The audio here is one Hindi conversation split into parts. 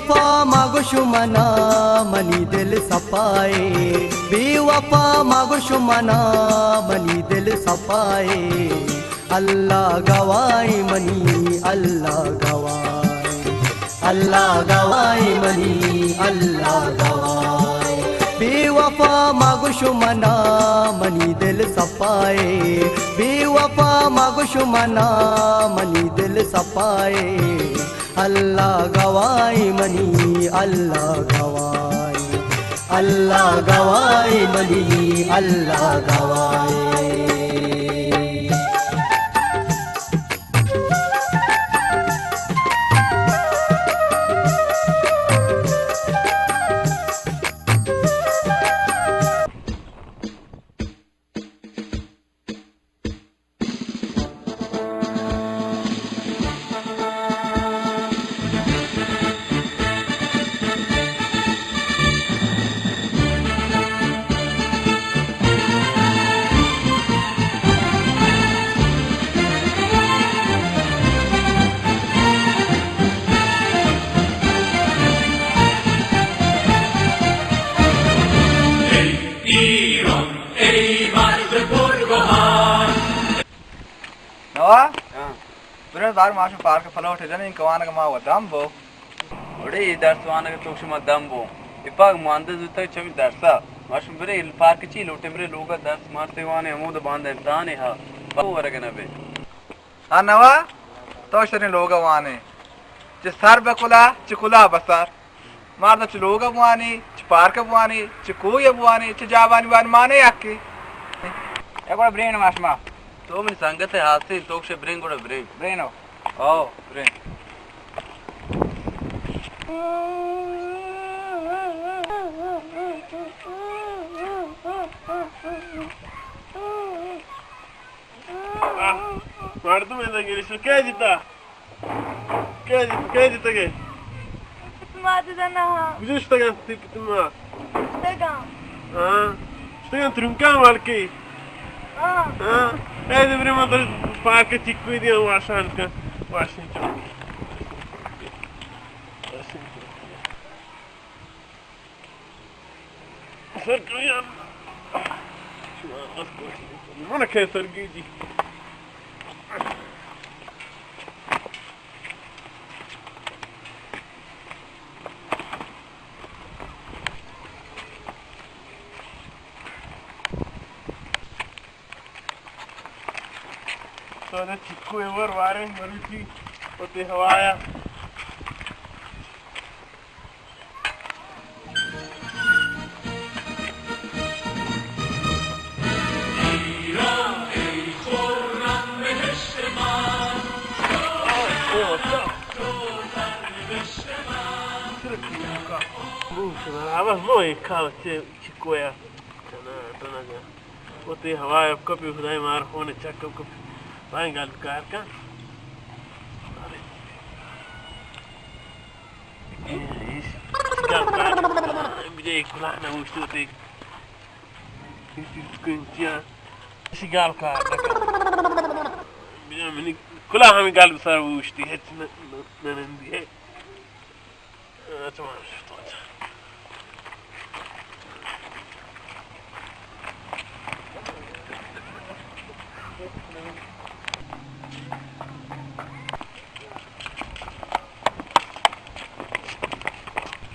बेवफा मागुशुमना मनी दिल सपाए, बेवफा मागुशुमना मनी दिल सपाए। अल्लाह गवाए मनी अल्लाह गवाए, अल्लाह गवाए मनी अल्लाह गवाए। बेवफा मागुशुमना मनी दिल सपाए, बेवफा मागुशुमना मनी दिल सपाए। अल्लाह गवाए मनी अल्लाह गवाए, अल्लाह गवाए मनी अल्लाह गवाए। Biraz dar maaşı parka falan otelden in kawana ka mawa dambo. Ode darswana ka tokshma dambo. Ipag manda zuta chami darsa. Mashum bere il park chi lotemre loga dars marte wane amud band imtihane ha. Babu waragana be. Anawa to shirin loga wane. Ci sarbe kula ci kula basar. Marda ci loga wane, ci parka wane, ci kuya wane, ci javani wane mane yakki. Ekora brain mashma. तो मन संगत है हाथ से तो से ब्रेन गोड़ा ब्रेन Brain हो. आओ ब्रेन मार तो मैं लगे इसको क्या जीता के Mate da na मुझे इस तरह से तुम tega. हाँ इस तरह ट्रुंका मार के हाँ ऐसे बड़े मतलब पार्क के चिक्कू दिया वाशिंगटन सर क्यों mana kayak sergiji so ada cikgu yang baru sih putih hawaya Abas muy caro chicoya. Putih hawaya kopi hudai mar hone cakap kopi. Bain gal kar ka. Gal kar. Bijay kulana ushtu te. Kuntia. Sigal kar ka. Bijay mini kula hami gal sar ushti het nanandi hai. Tamam.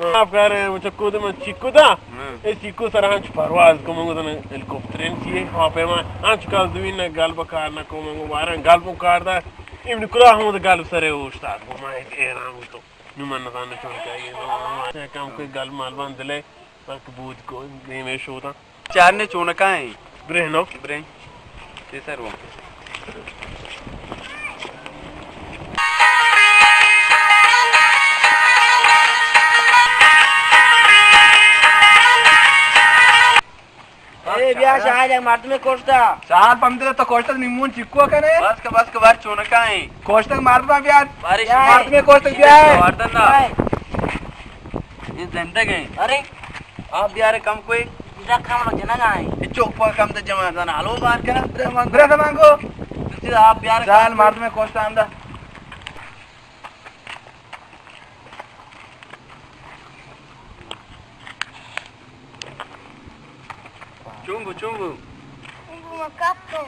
आप कह रहे हैं मुझे कूद में चिक्कू था इस चिक्कू सर हंच परवाज को मंगो तो हेलीकॉप्टर चाहिए वहाँ पे मैं हंच काल दुई ने गाल बकार ना को मंगो बारह गाल बकार था इम्न कुला हम तो गाल सरे उस्ताद को मैं ये नाम तो नुमान ना ताने छोड़ के ये काम कोई गाल माल बांध ले पर कबूत को नहीं में शो था चार ने चोना कहाँ है ब्रेनो ब्रेन ये सर वो biasa aja martu में कोस्ता चार पंद्रह तो कोष्टक निम्मून चिक्को कने बस के बार चोना कहाँ है कोष्टक मार दो यार बारिश मार्ट में कोष्टक क्या है वार्तन ना ये जनता गए अरे आप यार कम कोई इधर काम लग जाना है चौक पर कम तो जमा जाना हलो बात करना ब्रेक मांगो तुझे आप प्यार जाल मार में कोस्टा आंदा चुंगू चुंगू Uma capão.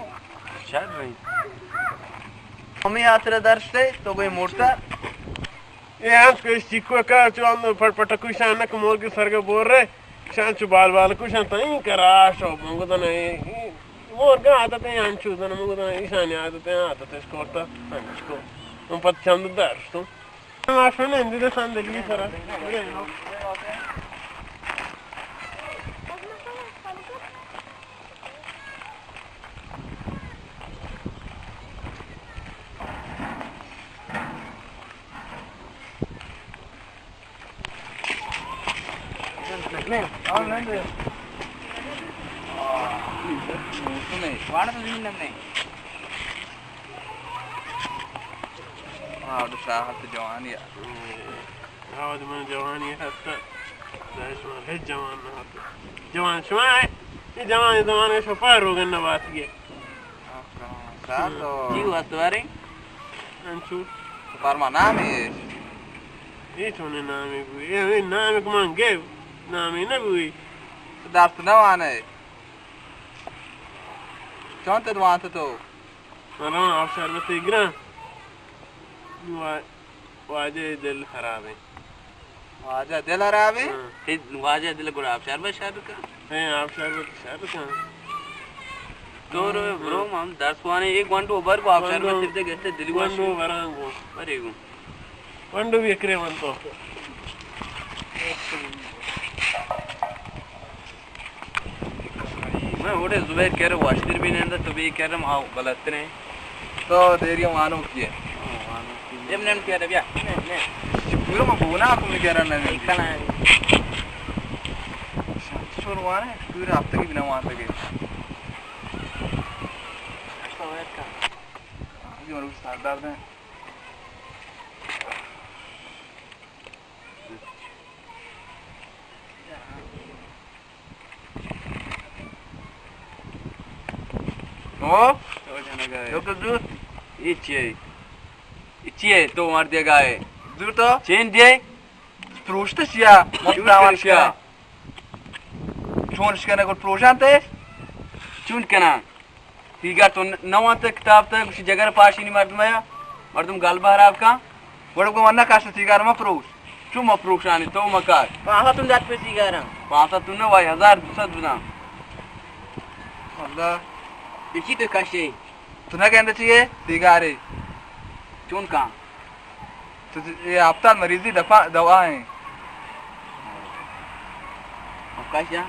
चल रही मम्मी आतरे दर्श से तो कोई मोड़ता ये आज कोई सिक्को का चुन फटफट कुछ आना कमोर के सर के बोल रहे शान चुबाल बाल कुछ आना नहीं करा शॉप मंगो तो नहीं मोर का आदत है आंचू तो मंगो तो ईशानी आदत है इसको होता आंचू तुम पत चंद दर्श तुम माशो ने इंदी तो संदली सरा जवान या हाँ तो मैं जवान ये हत्ता दाइश में है जवान ना हत्ता जवान शुमा है ये जवान ऐसा पार हो गया ना बात ये जी हुआ तुम्हारे अंशु परमा नाम है ये चुने नाम है ये नाम है कमान गए नाम है ना कोई दर्द न आने चौंते दुआन तो मरा आप शरबत इगरा वाजे दिल खराब है वाजा दिल खराब है वाजे दिल गुड़ आप शरबत शरबत का है आप शरबत का तो ब्रो हम 10 वाने एक वंडो ओवर को आप शरबत सिर्फ दे गए दिल वंडो वरांगो अरे गो वंडो भी एकरे वन तो मैं ओडे जुबैर कह रहा वाशिर भी नहीं अंदर तो भी कह रहा हां गलत नहीं तो देरियो मानो किए जब ने कह रहा भैया पूरा में बोना आपको नहीं कह रहा नहीं कना शुरुआत है पूरा हफ्ते की बिना वहां तक ये मेरे को साथ दर्द है ओ तो दूर इच्छे तो मार देगा है दूर तो चेन दे प्रोस्ट शिया मत शिया चोन शिकने को प्रोशांत है चुन कना तीगा तो नवा तक किताब तक कुछ जगह पाशी नहीं मर्दम गाल बाहर आपका बड़ो को मन्ना काश सिगार में प्रोश चुम अप्रोश आने तो मकार वहाँ तुम जात पे सिगार पासा तूने भाई 1000 बना अल्लाह इसी तो काशे तूने कहते चाहिए सिगारे चुन कहाँ तो ये हफ्ता मरीजी दवा है काशा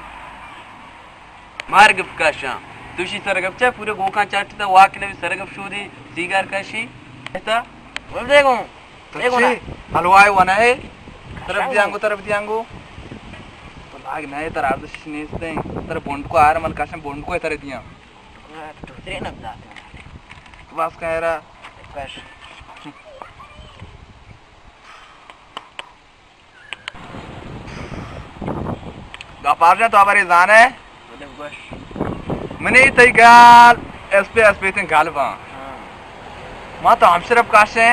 मार्ग काशा तुशी सरगप चा पूरे गोखा चाटते था वाक ने सरगप शोधी सिगार काशी ऐसा बोल देखो तो हलवाई बना है तरफ दियांगो तो लाग नहीं तर आर्द स्नेस्ते तर बोंड को आर मन काशम बोंड को तरह दिया तो ट्रेन अब जाते बस कह रहा काश गपार तो हमारी जान है मैंने तई गाल एसपी थे गाल बा मां तो हम सिर्फ काशे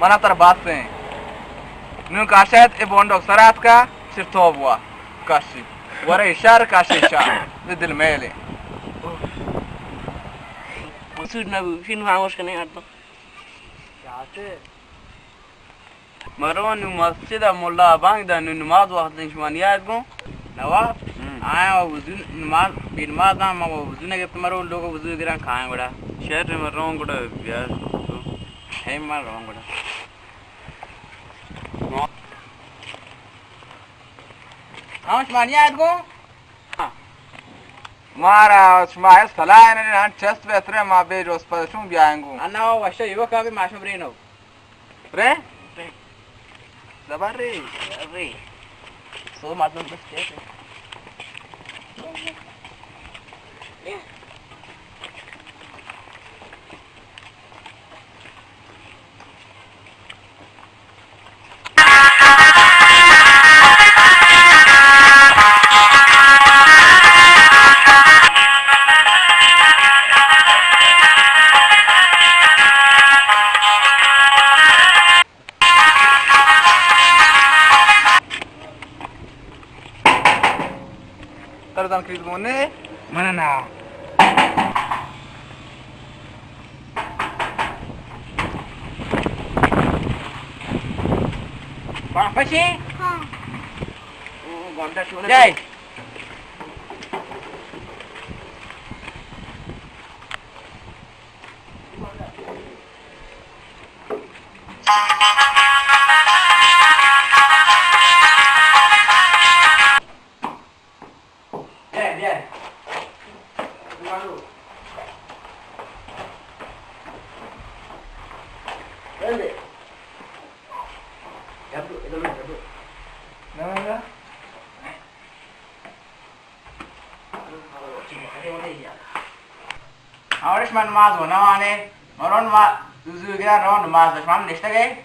मना तर बात से न्यू काशात ए बोंड सरात का सिर्फ तो हुआ काशी वरे इशार काशी इशार दिल में ले सूट ना फिन खामोश करने हटो मरवान मस्जिद मोल्ला बांग दा नमाज वक्त निशमानियात को नवा आया वजू नमाज बिन नमाज ना मैं वजू ने के तुम्हारे लोग वजू गिरा खाए बड़ा शहर में रोंग गुड़ा यार है मार रोंग बड़ा हाँ शमानियात को मारा स्माइल सलाह ने हन चेस्ट बेहतर मां बे रोज पर शू भी आएंगो अन्ना वो वैसे युवा का भी माशम ब्रेनो रे जबर रे अरे सो मातम बस कैसे मस्जिद मोने mana na apa sih gonda shone jai dia malu Dale. Ya, bro, itu bro. ना Ahora man mas bona mane moron ma tuzu gira ron mas man lista gay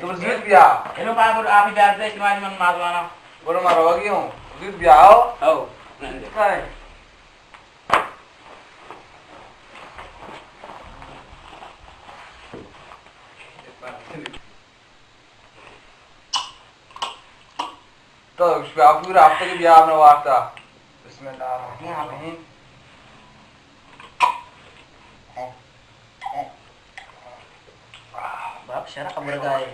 तो जिद बिया elo pa bur api biar des man mas bona बोलो मारो आगे हूँ जिद बिया आओ oh काय तो पूरा हफ्ते के बिया आपने वास्ता बिस्मिल्लाह bab syara kabur gay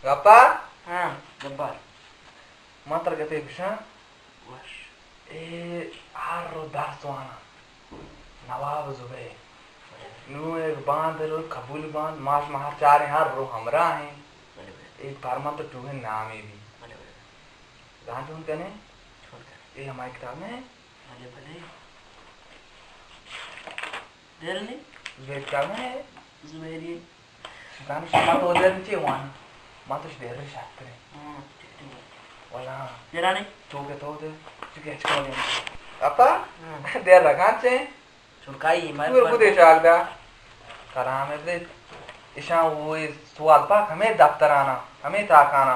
Gapa? ha gabar Mantar kata bisa? wash आरो दासवाना नवाब जुबे नु एक बांध रो कबूल बांध मास महार चार हार रो हमरा है एक फार्मा तो टूहे नाम है भी गांठ उन कने ये हमारी किताब में भले भले देर नहीं ये किताब में है जुबेरी गांठ sama तो देर नहीं वन मां तो देर शास्त्र वाला देरा नहीं तो के तो दे चुके अच्छा नहीं apa देर रखा चे surkai mar पूरे को देश आगदा कराम है दे इशा वो सवाल पाक हमें दफ्तर आना हमें ताकाना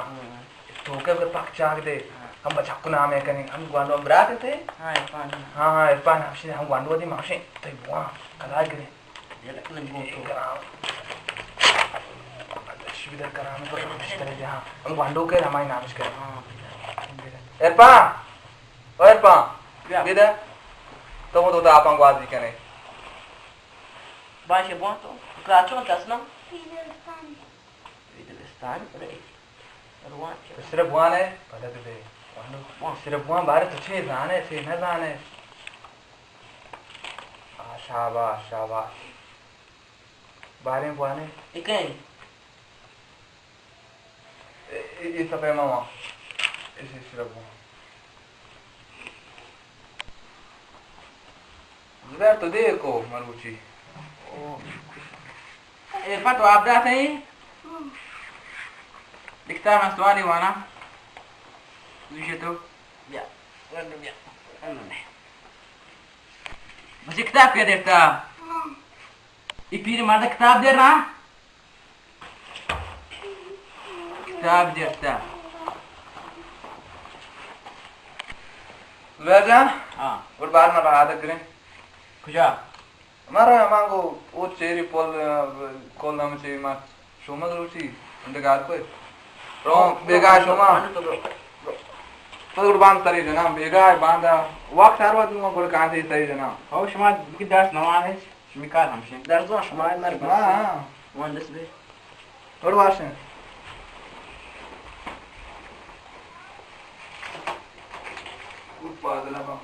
तो के पाक चाग दे हम बच्चा को नाम है कने हम ग्वांडो बराते थे ha pan हां इरफान हमसे हम ग्वांडो दी माशे तो बुआ कला करे dia nak kena go to कराम शिविर कराम पर तरह जहां हम ग्वांडो के हमारे नाम से करे इरफान ओ इरफान बेदा तो वो तो आप अंगवाजी कने baixo bom to prato tas não Filistan. itu stan pare ruan तो सिर्फ बुआन है भले तो दे सिर्फ बुआन बाहर तो छे जाने थे न जाने शाबाश शाबाश बारे बुआन है ikan ये सब है मामा इसे सिर्फ बुआन ज़रा तो देखो मरुची Irfan tu abda tadi dikta mas tuan di mana di situ ya masih kitab ya dikta ipir mana kitab dia na kitab dikta वैसा हाँ और बाद में रहा था करें kuja हमारा मांगो वो चेरी पोल कोल नाम से मां शोमा रुचि उनके गार को रोम बेगा शोमा तो बांध तरी जना बेगा बांधा वक्त सारवा दूंगा कोई कहां से तरी जना oh cuma kita nama है mikal hamsin dan tu cuma mar हां wan das be और वाशन ऊपर दला बा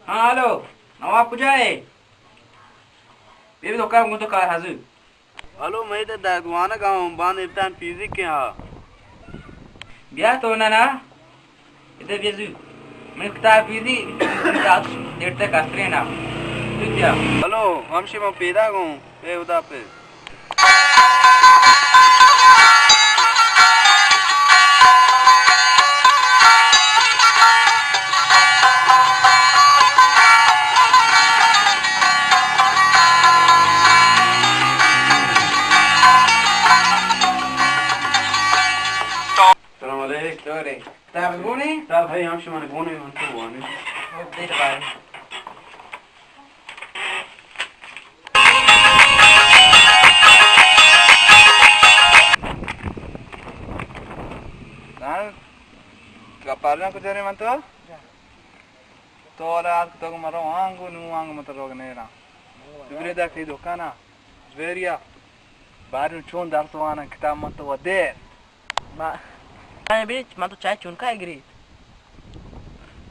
हाँ हेलो नवाब कुछ है ये धोखा मुझे तो कहा हाजिर हेलो मैं तो दागवाना गाँव बान इब्तान फिजिक के हाँ ब्याह तो ना इधर बेजू मैं किताब पीदी डेट तक आश्रय ना ठीक क्या हेलो हम शिव पैदा गो ए उदा पे सलाम अलैकुम sorry किताब बोने ता भाई हम शिव ने बोने हम तो बोने वो देर बाद Kaparnya ko jare manto. Tora to ko maro angu nu angu mata rog nera. Dubre da ke dokana. Zveria. Baru chon darswana kitab manto wade. Ma मैं भी मैं तो चाय चुनका है गिरी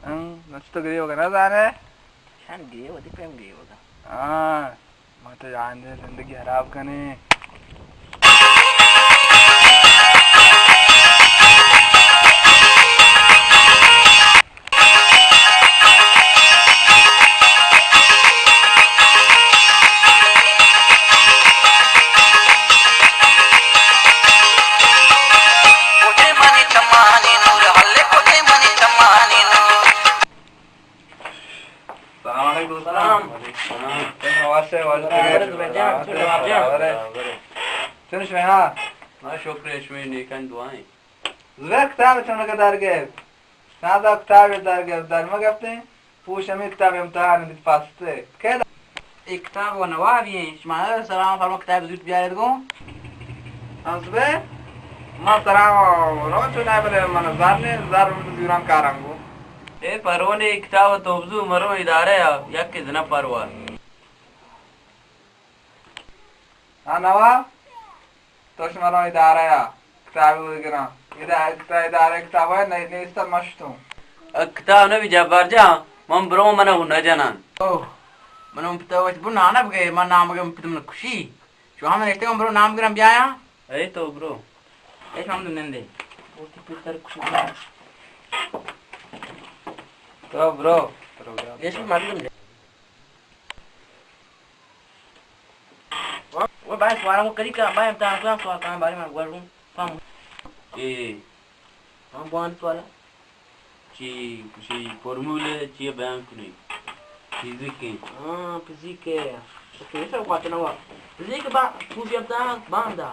नच तो गरी होगा ना जाने शान गिरी होती प्रेम गिरी होगा मैं तो जान दे जिंदगी खराब करने Sen şu ya. हाँ शुक्र शमे नेकन दुआएं Zver kitab çana kadar gel. Nada kitab dar gel dar ma gafte. Push ami kitab imtihan dit paste. Keda एक किताब वो नवाब ये इस्माइल सलाम फरमा किताब जुट बियारे दो azbe ma tara ro chuna bele man zarne zar duran karango. ए परवने किताब तोबजू मरो इदारे यक के जना परवार Ha nava. Tosh maro idare ya. Kitab gina. idare kitab है नहीं इस्ता मश्तू. किताब ने भी जबर जा मम ब्रो मना हुना जानन ओह मनो पिता वो बुना ना बगे मन नाम के पिता मन खुशी जो हम रिश्ते को ब्रो नाम के बियाया ए तो ब्रो ए हम नंदे वो की पिता खुशी तो bro. ये सब मालूम है वो बाय सवाल को करी का बाय हम ता सवाल का बारे में बोल हम ए हम बोल सवाल ची कुशी फॉर्मूले ची बैंक नहीं फिजिक के हां फिजिक है तो ये सब बात ना हुआ फिजिक बा तू भी अपना बांधा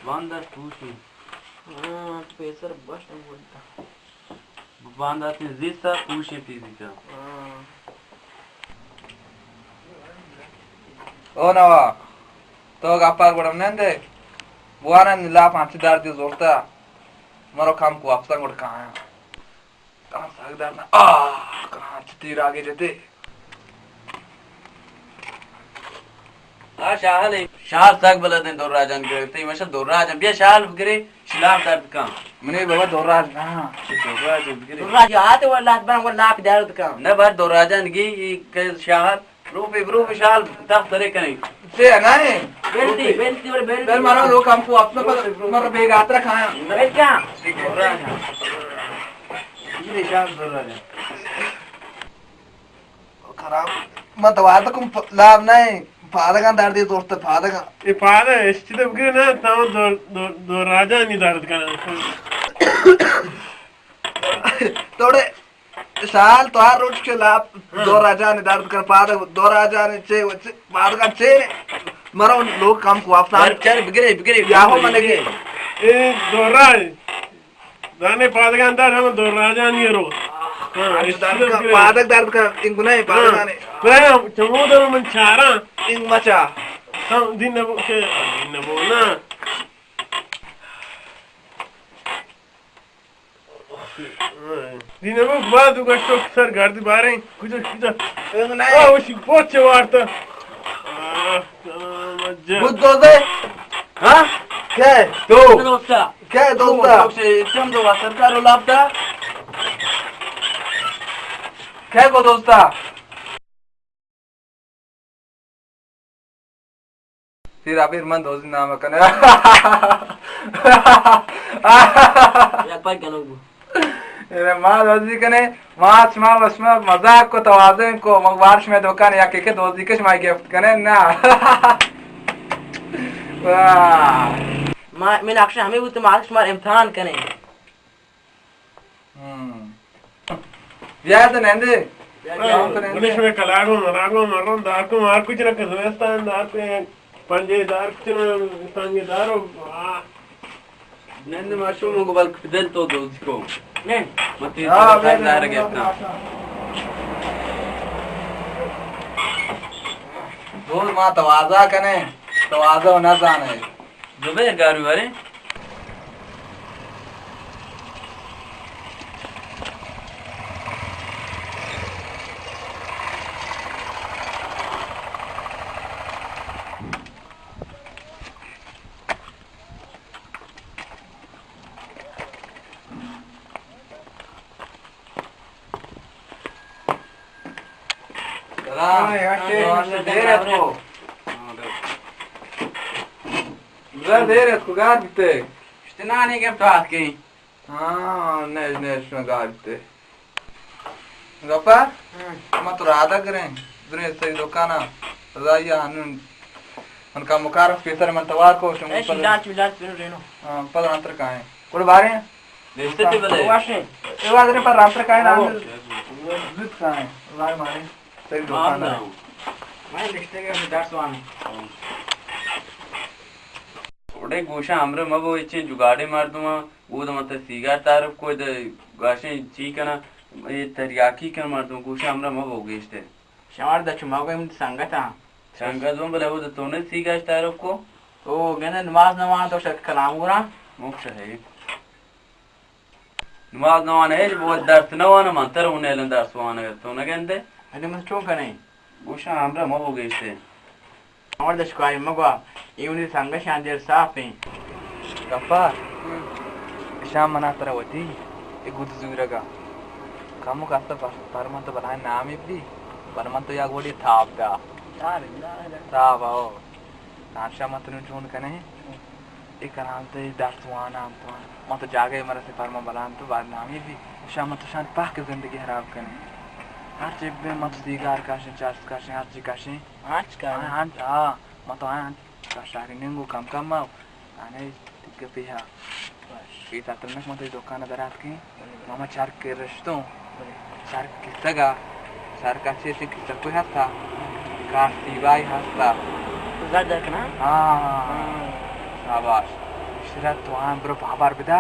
बांदा पूछी हां तो पेसर बस नहीं बोलता बांदा ते जिसा पूछे फिजिक हां O nava. To gapar godam nende. Buana nila panchi dar di zorta. Maro kam ko afsan god kaha. Tam sagdar na kaha tir aage jete. हाँ शाहल है शाहल तक बलद हैं दौर राजन के ते मशल दौर राजन बिया शाहल गिरे शिलाम दर्द का Mene baba doraj na. दौर राजन गिरे राज आते वाला बन वाला लाख दे का न बार दौर राजन की के शाहल रूपी शाहल तब तरे कने Se nahi. बेल्टी और बेल्टी Ber maro lo kam ko apna par maro beg atra khaya. Belt क्या दौर राजन ये शाहल दौर राजन Kharab. Ma dawar ta kum laab nahi. Fadagan dar di dost fadagan. ये पादा इस्तिदब के ना ताऊ दो राजा नहीं दर्द करना Tode साल तो हर रोज के लाभ दो राजा ने दर्द कर पादा दो राजा ने चे fadagan चे maro lo kam ko apna. चल बिगरे Ya ho mane ke. ये दो राज दाने पादा का अंदर हम दो राजा नहीं रो हाँ इस्तिदब के Padak dard ka inguna hai fadagan ne. मैं चमोदर मन चारा Ing macha. ताऊ दिन नबो ना दिन नबो बाद उगस्टो सर घर दी बारे कुछ Ing आ nahi. वो शिपोच वार्ता मजा Buddo de. हाँ Ke? तो दोस्ता Ke dosta? से तुम दो सरकार लाभ था Ke ko dosta? फिर अभी मन दोस्त नाम कने या पर कनो अरे माँ दोस्ती कने माँ छमा बसमा मजाक को तवाज़ुन को मगवार्श में दुकान या के दोस्ती के शमाई गिफ्ट कने ना मां मैं अक्षर हमें वो तुम्हारे तुम्हारा इम्तिहान करें या तो नंदे गणेश में कलागो नरागो मरण दार को मार कुछ ना कजवेस्तान दार पे पंजे दार कुछ ना संगे दारो नंद माशूम को बल फिदल तो दोस्त को नहीं मत ये दार गया अपना दूर माँ तवाज़ा कने तवाज़ा न जाने जुबेर गारू वाले देर इसको गाड़ते इतना नहीं के बात की हाँ नेश में गाड़ते गप्पा मत तो राधा करें दुनिया से दुकाना राजा हनुन उनका मुकारफ केसर में तवार को चिल्लाच पिनो रेनो हाँ पद अंतर का है कोई बारे हैं देखते थे बले वाशे ये बात नहीं पर अंतर का है ना जित का है लाए मारे सही दुकाना मैं लिखते के दर्श वाने थोड़े गोशा हमरे मगो इच्छे जुगाड़े मार दूंगा वो तो मतलब सीगा तारफ को गाशे ची करना ये तरियाकी कर मार दूं गोशा हमरे मगो गेस्टे शमार दच मागो हम संगता संगत में बोले वो तो तूने सीगा तारफ को तो गने नमाज नवान तो शक कलाम गुरा मोक्ष है नमाज नवान है वो दर्द नवान मंत्र होने लन दर्द वान तो न गंदे अरे मत क्यों कने गोशा हमरे मगो गेस्टे और दच को आई मगवा इवनी संग शांतिर साफ है गप्पा शाम मना तरह होती एक गुद जुरगा कामो कास्ता परमंत बनाए नाम इब्दी परमंत या गोड़ी थापदा थाप आओ नाशा मत नु चून कने एक नाम ते दासवान नाम तो मत जागे मर से परम बलान तो बाद नाम इब्दी शाम तो शान पाक जिंदगी खराब कने हर चीज में मत दीगार काशे चार्ज काशे हर चीज काशे आज का हाँ मत आन काशारी नेंगो काम काम आओ आने के पिहा kita ternak mau dukaan darat ki mama char ke resto char kisaga char kache se kita ko hasta kasti vai hasta ज़्यादा कना शाबाश शिरा तो आम ब्रो बाबार बिदा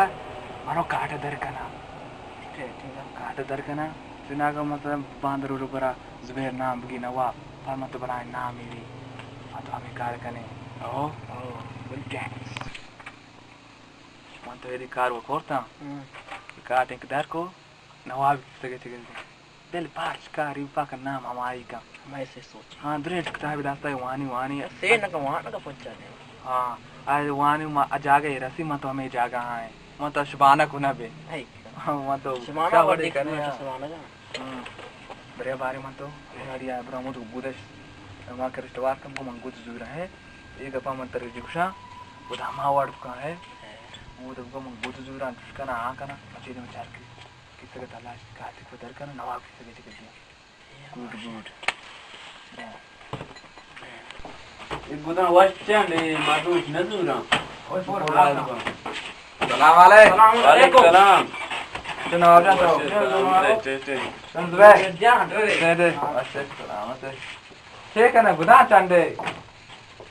मानो काट दर कना काट दर कना सिनागा मतलब बांदर रुबरा जुबैर नाम बगी नवाब पर मत बनाए नाम ही मत हमें कार कने ओ विल डांस तो यदि कार वो करता काट एक दर को नवाब सगे थे दिल पार्च का रिपा का नाम हमारी का मैं से सोच हाँ दरेट किताब दास्ता है वानी वानी से न का वहां का पहुंचा दे हाँ आज वानी मा जागे रसी मत हमें जागा है मत शबाना को ना बे है हाँ मत समाना और देख करने समाना का बरे बारे मत तो हरिया ब्रह्म तो गुदश वहाँ कर स्टवार कम को मंगुत जुरा है एक अपा मंत्र जुक्षा उदामा वार्ड का है वो तो गम गुद जुरा करना हाँ करना अच्छे दिन चार की किसी का तलाश काटे को दर करना नवाब किसी के टिकट दिया गुड गुड एक गुदा वाचन ले माटू न जुरा ओए फोर सलाम वालेकुम सलाम जनाब जाओ संदवे ध्यान रे दे अच्छा सलाम से ठीक है ना गुदा चंदे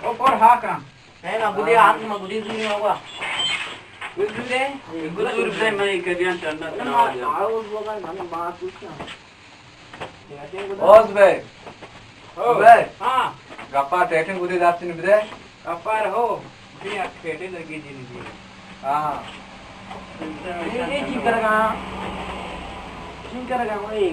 ओ पर हा का है ना गुदी हाथ में गुदी सुनी होगा गुदी गुजूर से मैं करियां चंदा ना आओ बोगा मैंने बात पूछना ओस बे ओ बे हां गप्पा टेटिंग गुदी दास्ती निबदे अपार हो भी खेटे लगी जी जी हां ये ठीक करेगा वही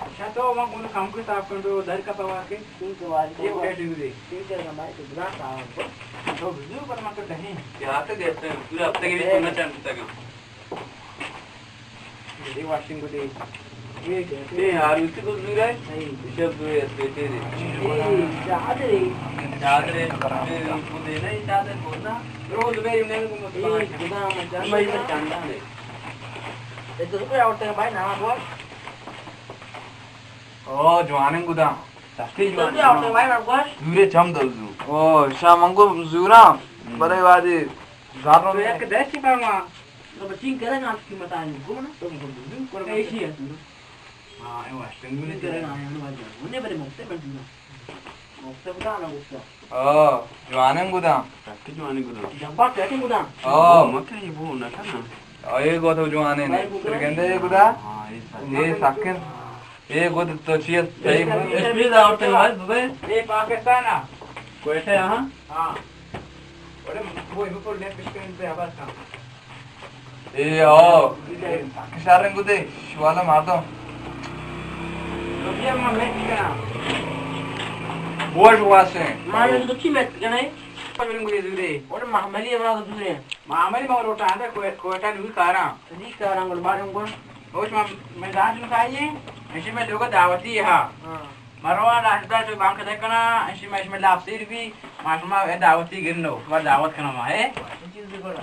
अच्छा तो वहां कौन काम के साफ कर दो दर का पवा के तीन के वाली ये कैसे दे ठीक करेगा भाई तो बुरा साहब तो बिजली पर मत नहीं क्या तो कहते हैं पूरे हफ्ते के लिए सुनना चाहता था ये वाशिंग को दे ये यार उसी को दूर है सब दूर है बेटे रे चादरे को देना ही चादर बोलना रोज मेरी ने को मत मैं चांदा है ये तो रुपया उठते हैं भाई ना बोल ओ जवाने गुदा साथी जवान उठते भाई ना बोल दूरे चम दलजू ओ शामंगो जूरा बड़े वादी जानो तो एक देसी पामा तो बचिंग करेंगे आपकी बताएं को ना तो बोल ऐसी है हां ये वास्टिंग में करेंगे ना वाला उन्हें बड़े मुफ्त में दूना मुफ्त बता ना मुफ्त ओ जवाने गुदा साथी जवानी गुदा जब्बा कहते गुदा ओ मत ये वो ना था ना ये गोतो जवाने ने फिर कहंदे ये गुदा हां ये साकिन ये गोद तो चाहिए सही एसपी दा उठते भाई दुबई ये पाकिस्तान आ कोई से यहां हां और वो ऊपर ले पिस्टन पे आवाज का ए ओ साकिन गुदे शिवाला मार दो तो ये मैं क्या बोल वासे मारे तो की मैं क्या नहीं पकड़न को दूरे और मामली बना तो दूरे मामली में रोटा है कोटा नहीं कारा नहीं कारा को बारे को होश मैं दांत में खाइए ऐसे में लोग दावती है हां मरवा रास्ता जो बांक देखना ऐसे में इसमें लाभ सिर भी मासमा है दावती गिरनो और दावत करना है चीज भी करो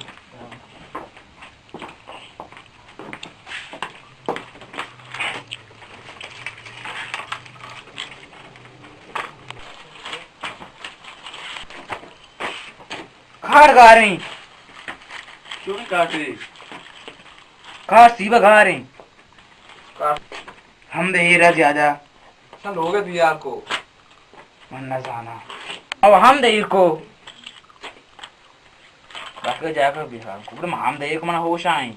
खाड़ गा रही क्यों नहीं काट रही खाड़ सीबा गा रही हम दे हीरा ज्यादा चल हो गए दियार को मन न जाना अब हम दे को बाकी जाकर बिहार को बड़े हम दे को मन होश आई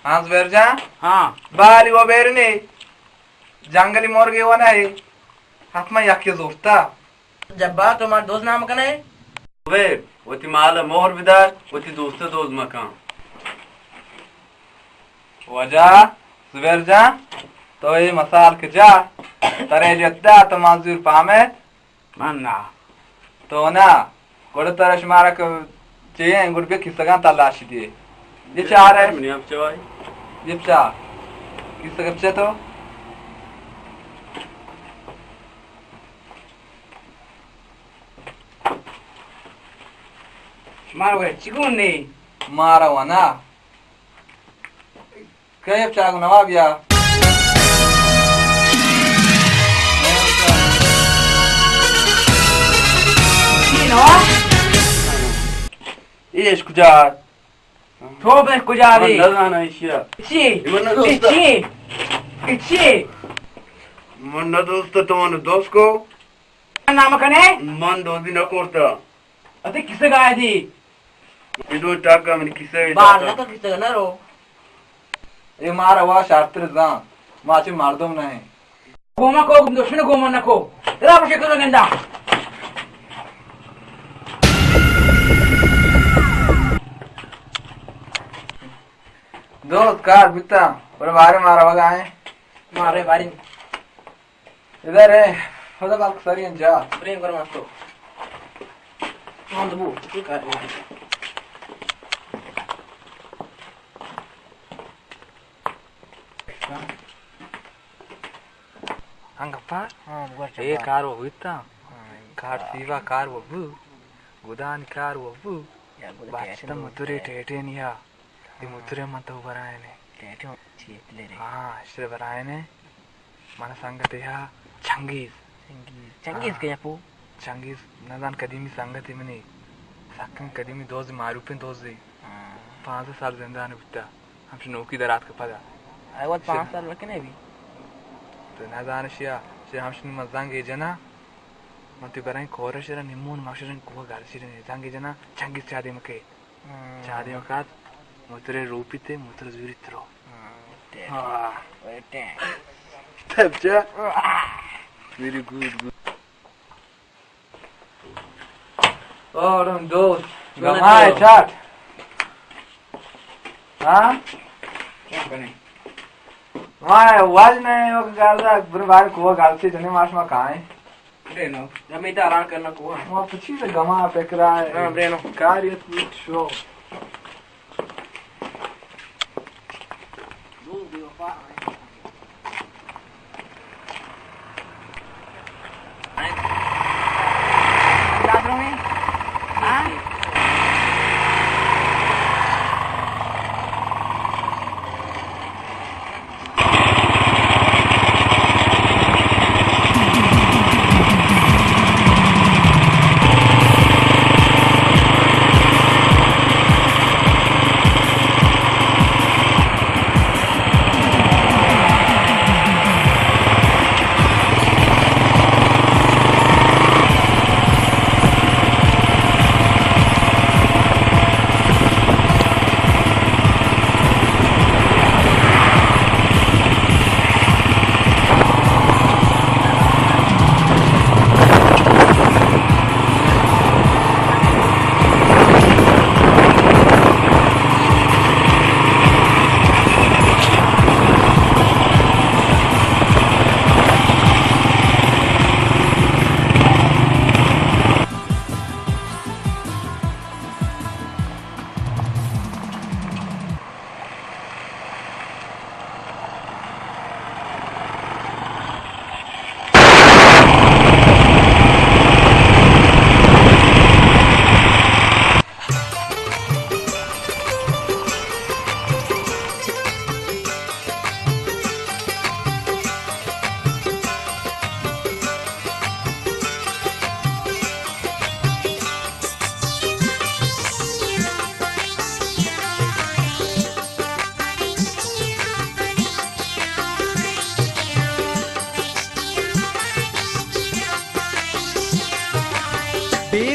हां बेर जा हां बाली वो बेर ने जंगली मोर गए वो नहीं हाथ में याके जोफ्ता जब बात तुम्हारे दोस्त नाम कने वे वती माल मोहर विदार वती दोस्त दोस्त मकान वजा सुबेर जा तो ये मसाल के जा तरे जत्ता तो मंजूर पामे मन्ना तो ना गोड़ तरश मारा को चाहिए गुड़ पे किसका तलाशी दिए ये चाह रहे नहीं अब चवाई ये चाह किसका बच्चे तो मारो गए चिकन नहीं मारा हुआ ना कहीं अब चाह नवाब या ये कुजार ठोब है कुजारी नजाना इशिया इची मन दोस्त तो मन दोस्त को नाम कने मन दोस्त भी न करता अते किसे गाय दी इदो टाका मन किसे बार न तो किसे न रो ये मारा हुआ शास्त्र जा माचे मार दो नहीं गोमा को दुश्मन गोमा न को तेरा पछे करो गंदा दोस्त कार बिता पर बारे मारा होगा है मारे बारी इधर है खुदा बाल सरी जा प्रेम कर मस्तो हम दबू ठीक है हंगप्पा ये कार वो बिता कार सीवा कार वो बु गुदान कार वो बु बात मुतुरे टेटे निया ये मुतुरे मत बराए ने टेटे चीतले रे हां इसे बराए ने मन संगत या चंगीज के यापू चंगीज नदान कदीमी संगति मनी साकन कदीमी दोस्त मारूपे दोस्त दे 5 साल जिंदा ने बिता हमसे नौकी दरात का पदा आई वाज 5 साल लकने भी तो नदान शिया से हमसे मजांगे जना मते बराई कोरशरा निमून माशरन को गालसिरे जांगे जना चंगीज चादे मके चादे मकात मुतरे रूपिते मुतर जुरित्रो हां वेटे तबजा वेरी गुड और हम दोस्त गमाए चाट हां क्या बने वाह वाज नहीं वो गालदा बुरबार को गालसी जने मास में कहां है ब्रेनो जमे तो आराम करना को वो पूछी से गमा फेंक रहा है हां ब्रेनो कार्य शो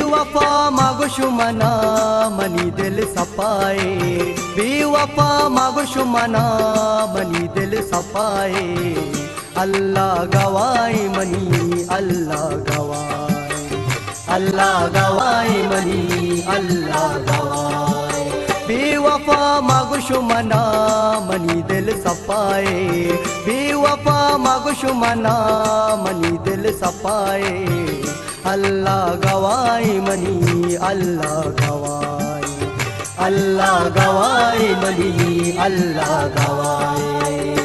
बेवफा मागुशुमना मनी दिल सपाए बेवफा मागुशुमना मनी दिल सपाए अल्लाह गवाई मनी अल्लाह गवाई मनी अल्लाह गवाई बेवफा मागुशुमना मनी दिल सपाए बेवफा मागुशुमना मनी दिल सपाए अल्लाह गवाई मनी अल्लाह गवाई मनी अल्लाह गवाई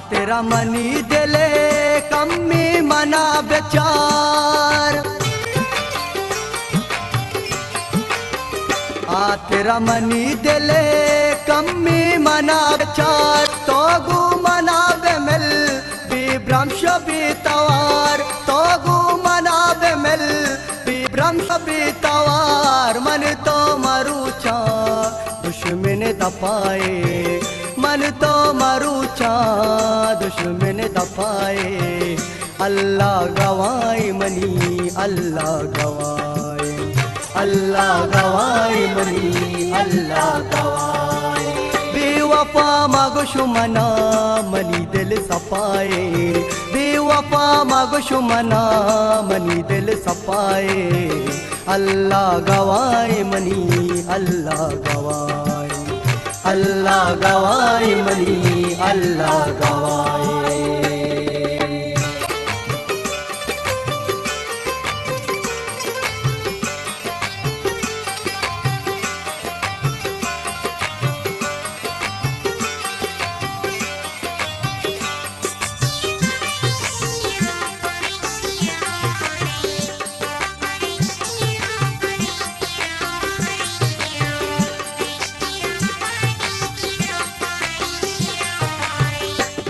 तेरा मनी दिले कम्मी मना बेचार तेरा मनी दिले कम्मी मना बेचार तो गु मना बेमिल विभ्रम शबी तवार तो गु मना बेमिल विभ्रम शबी तवार मन तो मरुचा दुश्मन दपाए मन तो मरुचा दुश्मन दफाए अल्लाह गवाई मनी अल्लाह गवाई मनी अल्लाह गवाई बेवफा मागुशुमना मनी दिल सपाए बेवफा मागुशुमना मनी दिल सपाए अल्लाह गवाई मनी अल्लाह गवाई मनी अल्लाह गवाई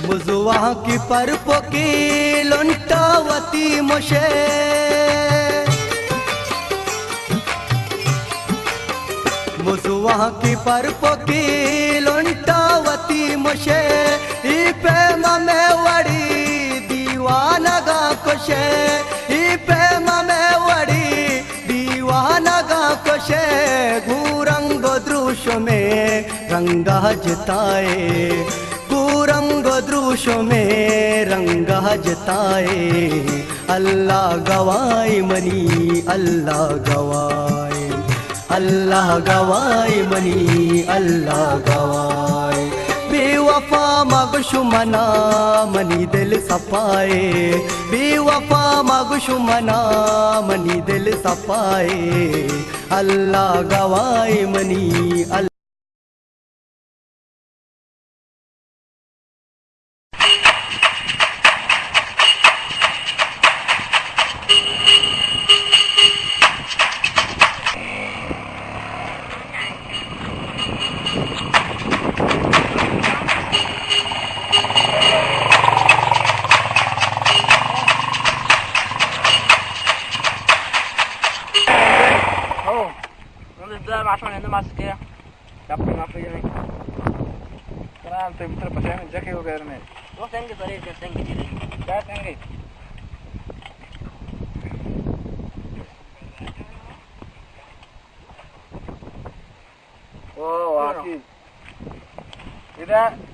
मुजुआ की परपो की लुंटावती मुशे मुजुआ की परपो की लुंटावती मुशे ई प्रेम में वड़ी दीवानगा कुशे ई प्रेम में वड़ी दीवानगा कुशे घूरंग दृश्य में रंगा जताए रंग दृश्य में रंगा जताए अल्लाह गवाई मनी अल्लाह गवाई मनी अल्लाह गवाई बेवफा मागुशुमना मनी दिल सपाए बेवफा मागुशुमना मनी दिल सपाए अल्लाह गवाई मनी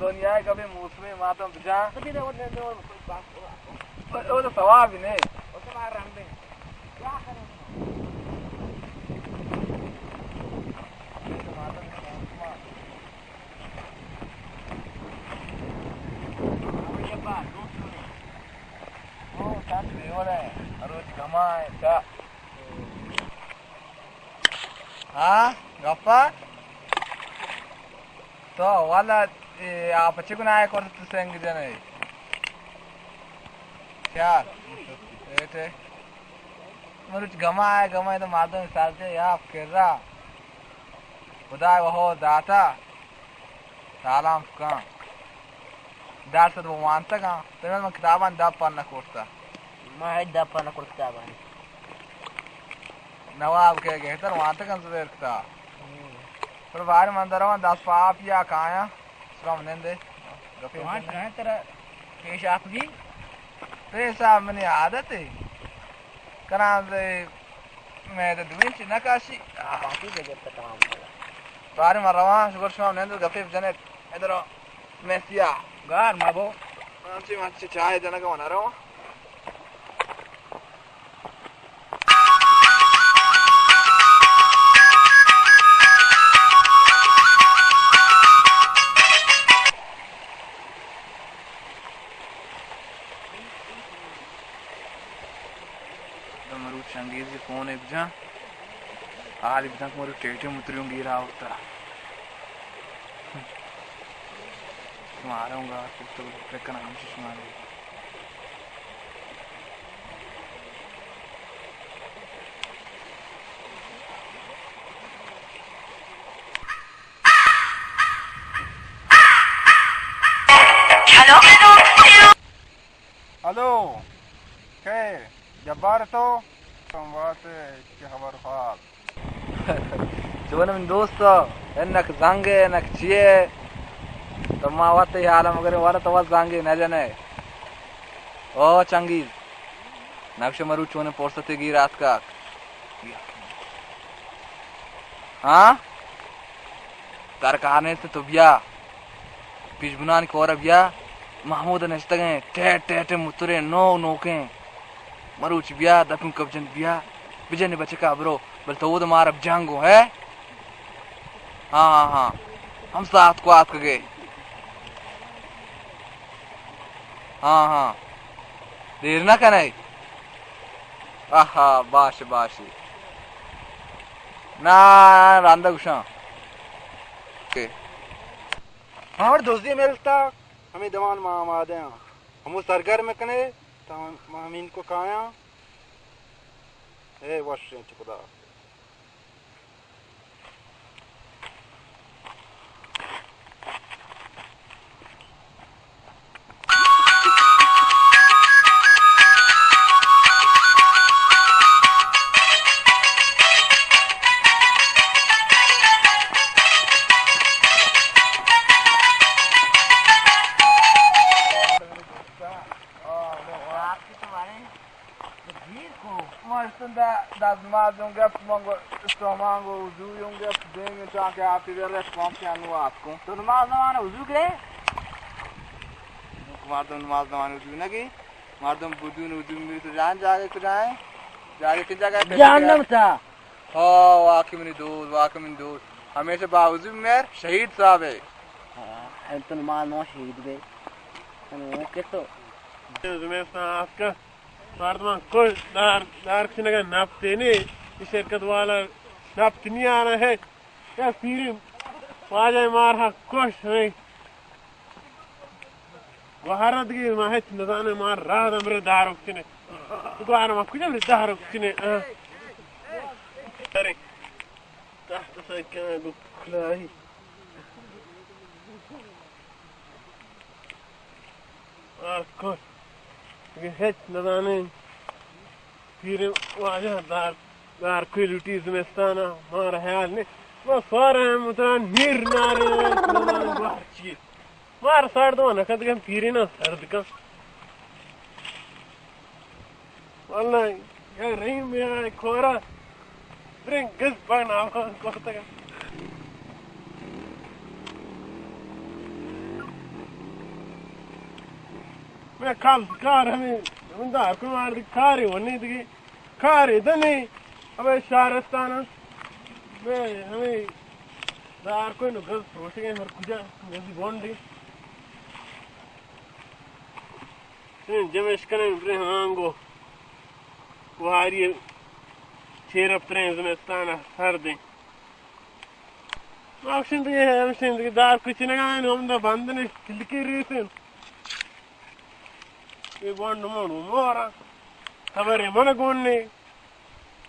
दुनिया कभी मूसमे मातम जा वो तो सवाब ही नहीं वो तो मार रंग दे क्या करें Gappa? To wala a pachikuna ko to sengi jane. Kya? Ete. मरुच गमा है तो मादो सालते या फिरा खुदा वो दाता सालाम का दार से वो मानता का तो मैं किताबां दाप पढ़ना कोरता मैं है दाप पढ़ना कोरता बानी नवाब के कहतर मानता का सुबह रखता पर बाहर मंदिर में 10 पाप या काया श्रम नेंदे गफे वहाँ कहाँ तेरा पेश आपकी पैसा मैंने आदत है करा दे मैं तो दुनिया से नकाशी बाकी जगह पे तमाम बाहर में रवा शुगर श्रम नेंदे गफे जने इधर मैसिया गार माबो अच्छी चाय जने का बना रहा हूँ संगीत के फोन एक जा आज इतना मोर टेटे मुतरियोंगी रहा होता मारूंगा तो फेंकना नहीं मारे हेलो खैर जब्बार तो क्या खबर हाल जोन में दोस्त इनक जांगे इनक चिए तो मावत ही हाल मगर वाला तो वाला जांगे न जाने ओ चंगीज नक्श मरु चोने पोरसते की रात का हाँ तरकाने से तो बिया पिजबुनान कोर बिया महमूद नस्तगे टे टे मुतरे नो नोके मरुच बिया दफिन कब्जन बिया बिजन बचे का ब्रो बल तो वो तो मार अब जांगो है हाँ हम साथ को आत गए हाँ देर ना कने आहा बाशी ना रांदा गुशा के हमारे दोस्ती मिलता हमें दमान मामा दे हम सरगर में कने तो हम इनको काया ए वर्ष खुदा Mango, do you get doing a talk after the response and what? तो नमाज नमाज वजू करे मार्दम नमाज नमाज वजू लगी मार्दम बुद्धू ने वजू मेरी तो जागे किस जगह जहन्नम था हाँ वाकई में दोस्त हमेशा बावजूद मेर शहीद साहब है हाँ तो नमाज नमाज शहीद गए वो के तो मैं आपका मार्दम कोई दार किसी ने नापते नहीं इस शरकत वाला नापते नहीं आ रहा है या फिर वाजा मार हा कोश है वहारत की महच नजाने मार रहा था मेरे दारों किने तो आना मार कुछ मेरे दारों किने अरे तास्त से क्या गुखलाई कोश ये हेच नजाने फिर वाजा दार कोई लुटी ज़िम्मेस्ताना मार ख्याल ने वो सारे मुतान नीर नारे बाहर चीज़ मार साड़ दो ना कद कम फिर ना सर्द का वाला यार रही मेरा खोरा ब्रिंग गस बना कोता का मैं कल कार हमें उनका कुमार दी कारी वनी दी कारी दनी अबे शारस्ताना मैं हमें दार कोई नुकसान प्रोसे के हर कुछ जल्दी बॉन्डी जमेश करें ब्रह्मांगो वारी चेहरा प्रेम में स्थाना हर दिन ऑप्शन तो ये है ऑप्शन तो दार कुछ ना गाने हम तो बंद ने खिलकी रीसन ये बॉन्ड मोड़ मोरा खबर है मन कौन ने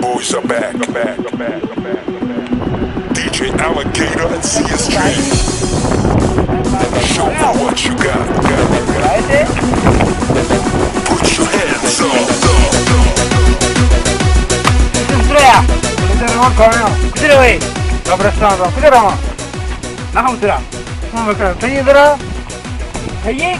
Boys are back. DJ Alligator and CS Street. Show me what you got. Put your hands up. कुछ भाई कब्रिस्तान रहा कुछ रहा ना हम तेरा हम बकर सही इधर सही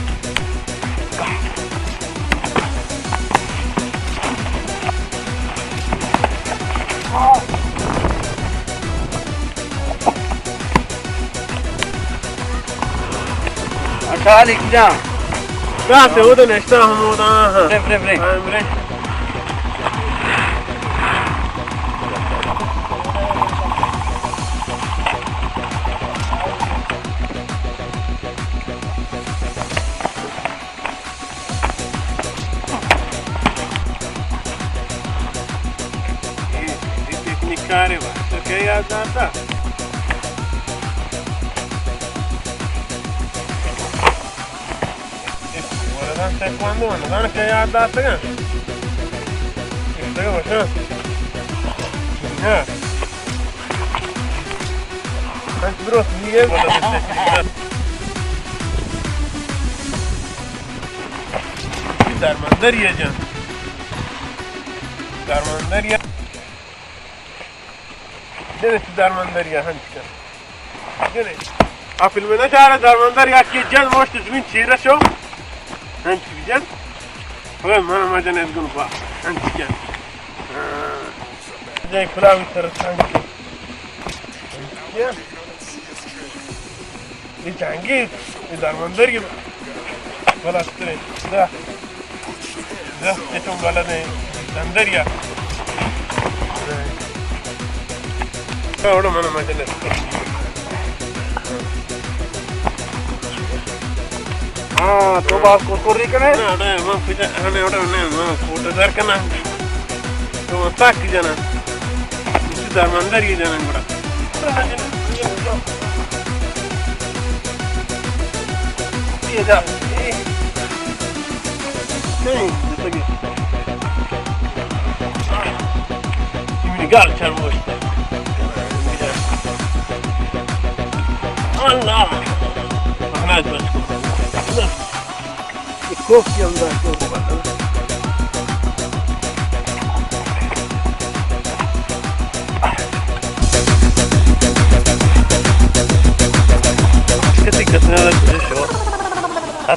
अच्छा लिख जा क्या से वो तो नेक्स्ट हम होता है frame Care va, to che hai data? Guarda se quando non che hai data che? Che va, anche grosso Miguel Darmandaria Dene şu Darmandaria hançka. Dene. A filmine çağıra Darmandaria ki can moş düzgün çiğre şu. Hançki bican. Fakat bana macan ezgün fa. Hançki. Jay kulağı tarafı hançki. Bir cangi. Bir Darmandaria. Balastre. Da. Yetum balane. Darmandaria. Ahora mano macan ezgün. हाँ तो बात कुरकुरी कने ना मैं पिता हने ओटा ने मैं फोटो दर करना तो मस्ता की जाना इसी दरमंदर ये जाना बड़ा ये जा नहीं जैसे कि ये गाल चल Allah Ahmet Başkan Kof yanında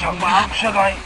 Çabuk şakay.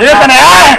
ये कने यार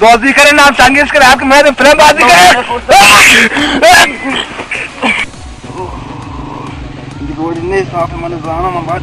दोजी करे नाम चंगेज करे आपके मैं तो फिल्म बाजी करे गोड़ी ने साफ मन जाना मैं बात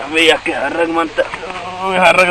हमें यके हरग मनता हरग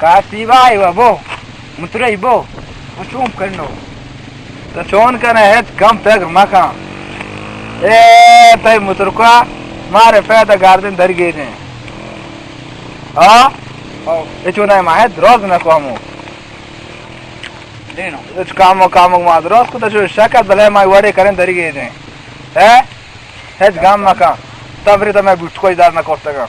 कासी भाई वो मुतरे वो मशूम करनो तो चोन करने है कम तक मका ए तय मुतरका मारे पैदा गार्डन धर गए थे हाँ ये चुना माहे द्रोज न कामो देनो इस कामो मार द्रोज को तो जो शक्ल भले माय वड़े करें धर गए थे है गाम मका तब रे तो मैं बुट को इधर न कर सका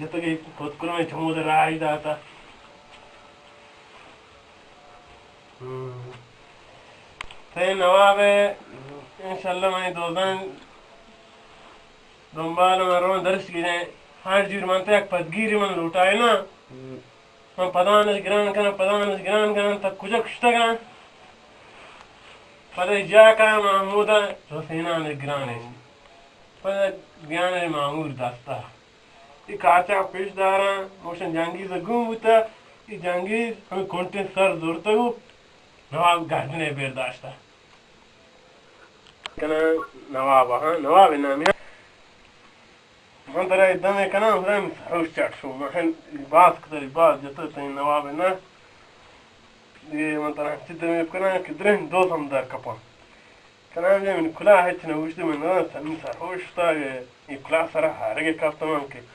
जब तक एक खुद को मैं चमोद रहा ही था थे नवाब इंशाल्लाह मैं दोस्तन दोबारा मरों दर्श की जाए हर जीर मानते एक पदगीरी मन लुटाए ना मैं पदान ग्रान करना तक कुछ कुछता पदे जा का महमूदा तो सेना ने ग्रान है पदे ज्ञान है मामूर दास्ता ये काचा पेशदारा मोशन जंगीज गुम होता ये जंगीज हमें कोंटे सर जोड़ता हूँ नवाब गार्डने बेरदाश्ता कना नवाब हाँ नवाब है नाम है हम तरह इधर में कना हम सरोज चाट शो मैं बात करी बात जैसे तो नवाब है ना ये मतलब चित्र में कना किधर दो समझदार कपा कना जब इन खुला है चना उस दिन ना समी सरोज था ये खुला सारा हारे के काफ़ तमाम के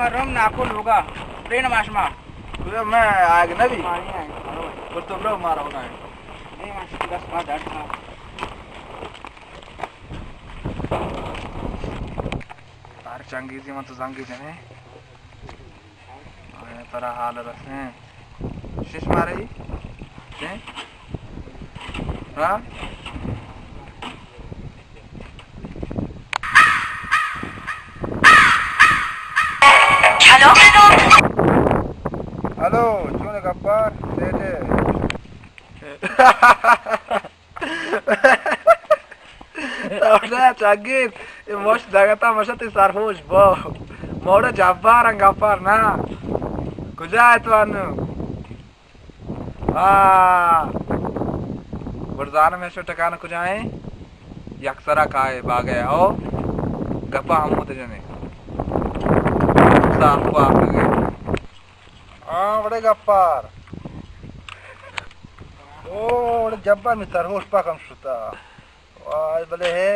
मरम नाको लोगा ट्रेन माशमा तुझे मैं आगे ना भी पानी है पर तो ब्रो मारा होना है नहीं माश बस बात डर था तार चंगीजी मत जंगी जने आए तरा हाल रसे शिश मारे ही हैं हाँ हेलो चुन गब्बार सेठे Cagir, eu mostro da gata, mas tem sarhoş bo. Mora jabbar angapar na. Kuja tu anu. गुरदान में शो टकान कुजाए यक्सरा काए बागे आओ गप्पा हम होते जने साफ बाप लगे बड़े गप्पार ओ बड़े जब्बार में सरहोश पाकम शुता आज बोले है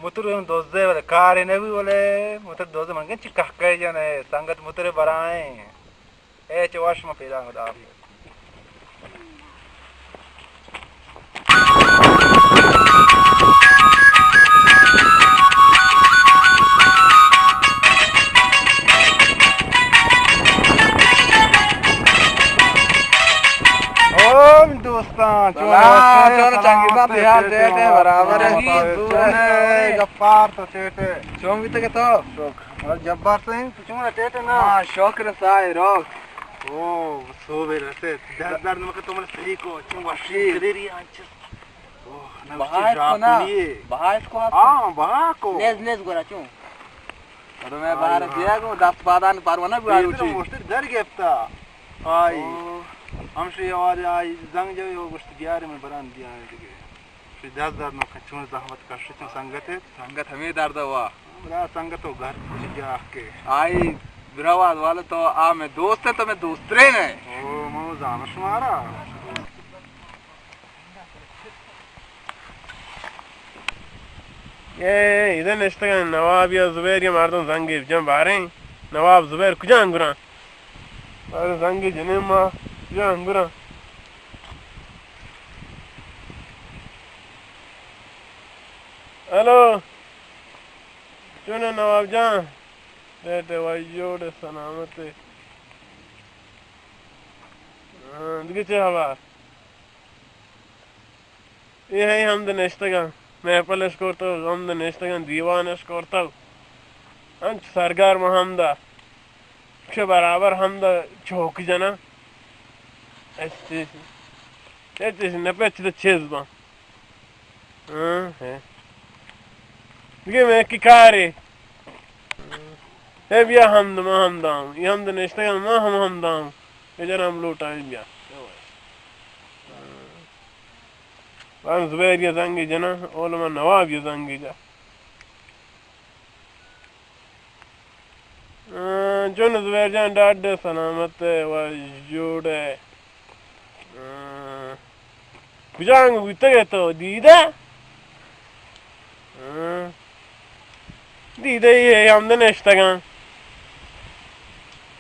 मुतुर हम दोस्ते बोले कार ने भी बोले मुतर दोस्त मंगे चिक्का कह जने संगत मुतरे बराए ए चवाश में पेला होता बराबर गप्पार तो चेटे चोंग भी तो और जब्बार सिंह चोंग चेटे ना शौक रसाए रोक ओ सो बे रसे दर्द में तुम सही को चोंग वशी देरी आंच ओ ना बाहर को हां बाहर को लेज गोरा चोंग और मैं बाहर दिया को 10 बादान परवाना भी आयो छी मोस्ट डर गेप्ता आई हम श्री और आई जंग जो यो गुस्त ग्यारे में बरान दिया है कि श्री 10,000 नो खचुन जहमत का श्री संगत है संगत हमें दर्द हुआ बड़ा संगत हो घर जा के आई बिरावाद वाले तो आ मैं दोस्त है तो मैं दूसरे हैं ओ मो जानस मारा ये इधर नेस्ता नवाब या जुबैर या मारदन जंगी जम बारे नवाब जुबैर कुजा अंगुरा और जंगी जने मा कुजा अंगुरा हेलो चुने नवाब जान देते वायोड सलामत दिखे हवा ये है हम द नेस्ता मैं पलश करता हूँ हम द नेस्ता दीवान करता हूँ अंच सरगार महमदा के बराबर हम द चौक जना ऐसे नपे च चेज बा है ये मैं की कारे है बिया हम द महमदाम ये हम द नेस्ता मा हम हमदाम ये जरा हम लूटा बिया वान जुबैर या जंगी जना ओलमा नवाब या जंगी जा जोन जुबैर जान डाड सलामत वजूडे कुजांग उतगे तो दीदा दीदा ये हमदन एस्तागान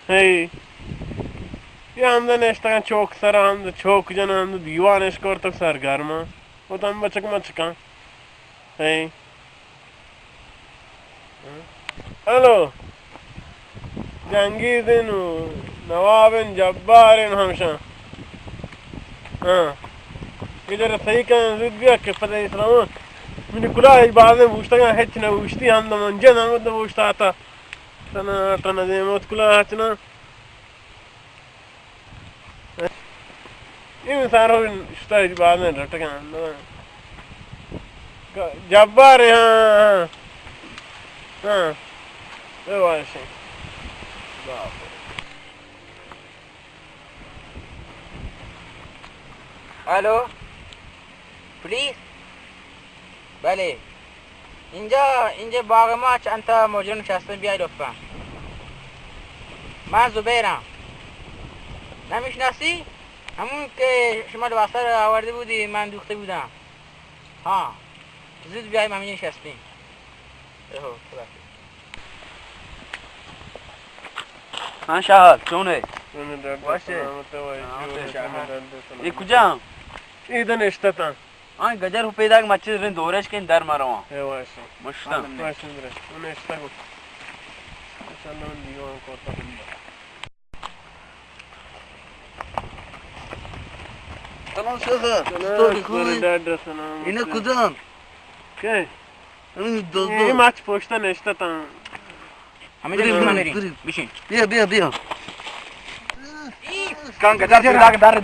हे ये हमदन एस्तागान चौक सरा हम चौक जना हम दीवान एस्कोर तक सरगार में वो तो हम बचक मचका है हेलो जंगीदिन नवाबिन जब्बारिन हमशा हाँ इधर सही का जिद भी आके पता इस्लाम मैंने कुला इस बात में पूछता क्या है चना पूछती हम तो मंजे ना मत पूछता आता तना तना दे मत कुला चना ये सारा इस्ता इस बात में रट के जब्बार हाँ हाँ ये वाले हेलो प्लीज भले इंजा बागमा अंत मोजन शास्त्र भी आई लोफा मैं जुबैरा नमिश नासी हम के शमल वासर आवर्दी बुदी मैं दुखते बुदा हाँ जिद भी आई मामी शास्त्री हो हाँ शाह चौन है वाशे ये कुजा इधर इष्टता हाँ गजर पैदा के मच्छी रे दोरेश के दर मारो है वाशे मस्ता वाशे उन्हें इष्टा को चलो दियो कोता Tamam şaka. Yine kudan. क्या Dozo. maç poşta neşta ta हमें जल्दी माने रे Bysshe Biya. Kan gajar firak dar.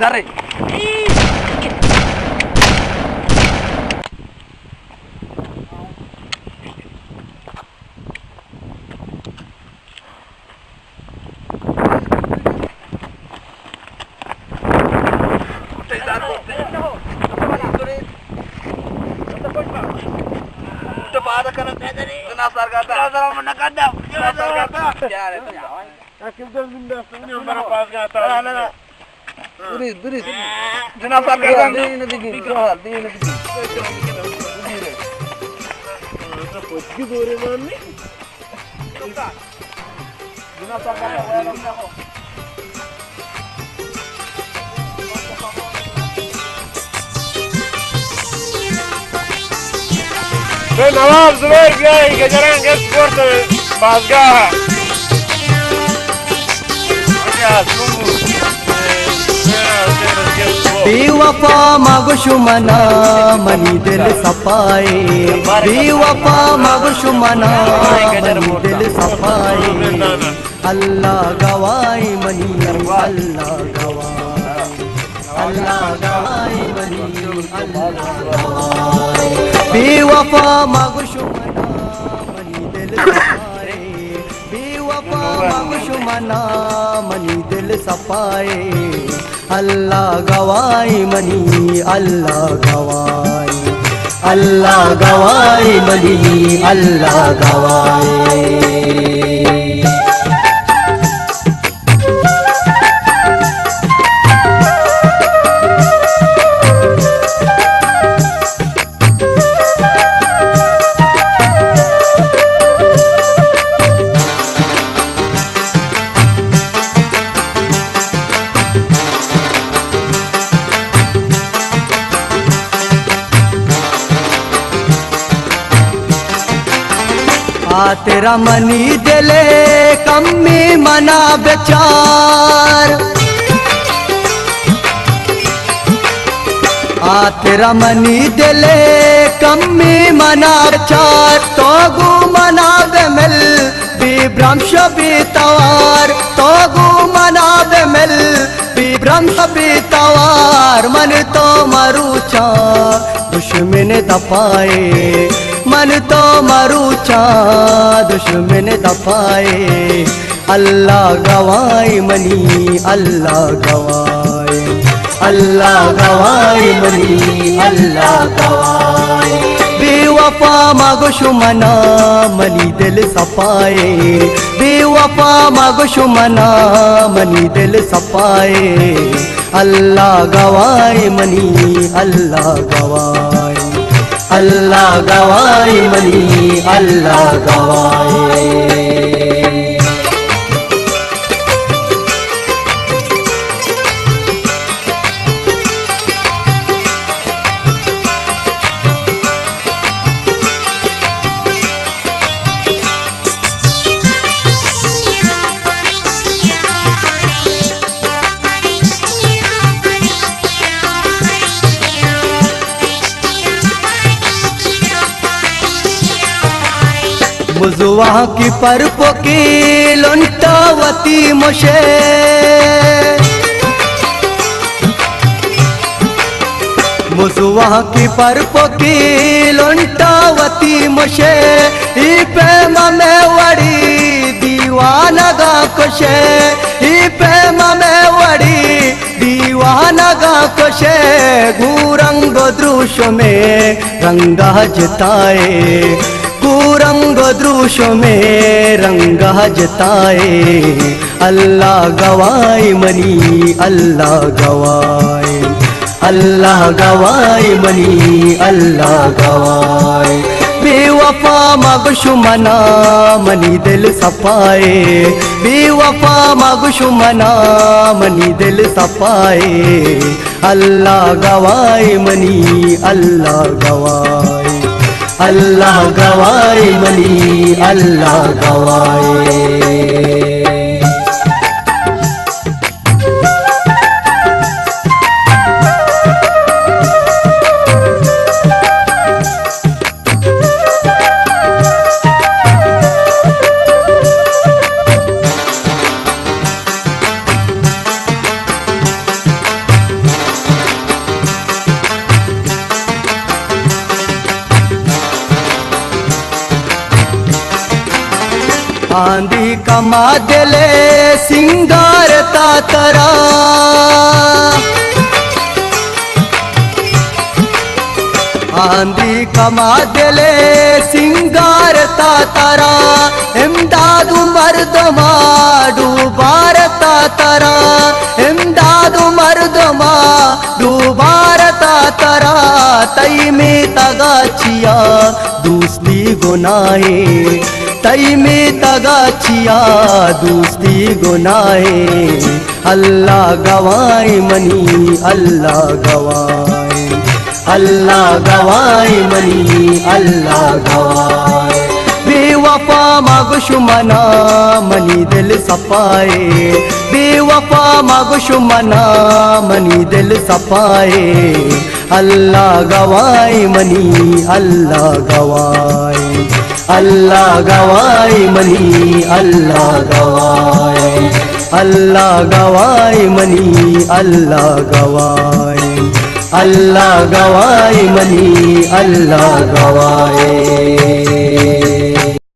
किधर जिंदा सुनिए हमारा पास गया था ना Biris. Cenab sargata. Dine digi. तो कुछ भी गोरे मारने नवाब जुबैर गया गजरांग स्पोर्ट बाजगाह बेवफा मगशुमना मनी दिल सफाए बेवफा मगशुमना मनी दिल सफाए अल्लाह गवाई मनी अल्लाह गवाई मनी बेवफा मगशुमना मनी दिल सफाए बेवफा मगशुमना मनी दिल सफाए अल्लाह गवाई मनी अल्लाह गवाई मनी अल्लाह गवाई तेरा मनी दिले कम्मी मना बेचार तेरा मनी दिले कम्मी मना बेचार तो गु मना बेमिल विभ्रम शबी तवार तो गु मना बेमिल विभ्रम शबी तवार मन तो मरुचा दुश्मन दपाए मन तो मरुचा दुश्मन दफाए अल्लाह गवाई मनी अल्लाह गवाई मनी अल्लाह गवाई बेवफा मगशुमना मनी दिल सफाए बेवफा मगशुमना मनी दिल सफाए अल्लाह गवाई मनी अल्लाह गवाई मनी अल्लाह गवाई मुजुआ की परपो की लुंटावती मुशे मुजुआ की परपो की लुंटावती मुशे ई प्रेम में वड़ी दीवानगा कुशे ई प्रेम में वड़ी दीवानगा कुशे घूरंग दृश में रंगा जताए रंग दृश में रंगा जताए अल्लाह गवाई मनी अल्लाह गवाई मनी अल्लाह गवाई बेवफा मगशु मना मनी दिल सफाए बेवफा मगशु मना मनी दिल सफाए अल्लाह गवाए मनी अल्लाह गवाए अल्लाह गवाए मनी अल्लाह गवाए आंधी कमा दिले सिंगार तातरा आंधी कमा दिले सिंगार तातरा इमदादु मर्दमा डूबार तातरा इमदादु मर्दमा डूबार तातरा तई में तगाचिया दूसरी गुनाहे तई में तगाचिया दूसरी गुनाहे अल्लाह गवाए मनी अल्लाह गवाए अल्लाह गवाए मनी अल्लाह गवाए बेवफा मगशु मना मनी दिल सफाए बेवफा मगशु मना मनी दिल सफाए अल्लाह गवाए मनी अल्लाह गवाए अल्लाह गवाए मनी अल्लाह गवाए अल्लाह गवाए मनी अल्लाह गवाए अल्लाह गवाए मनी अल्लाह गवाए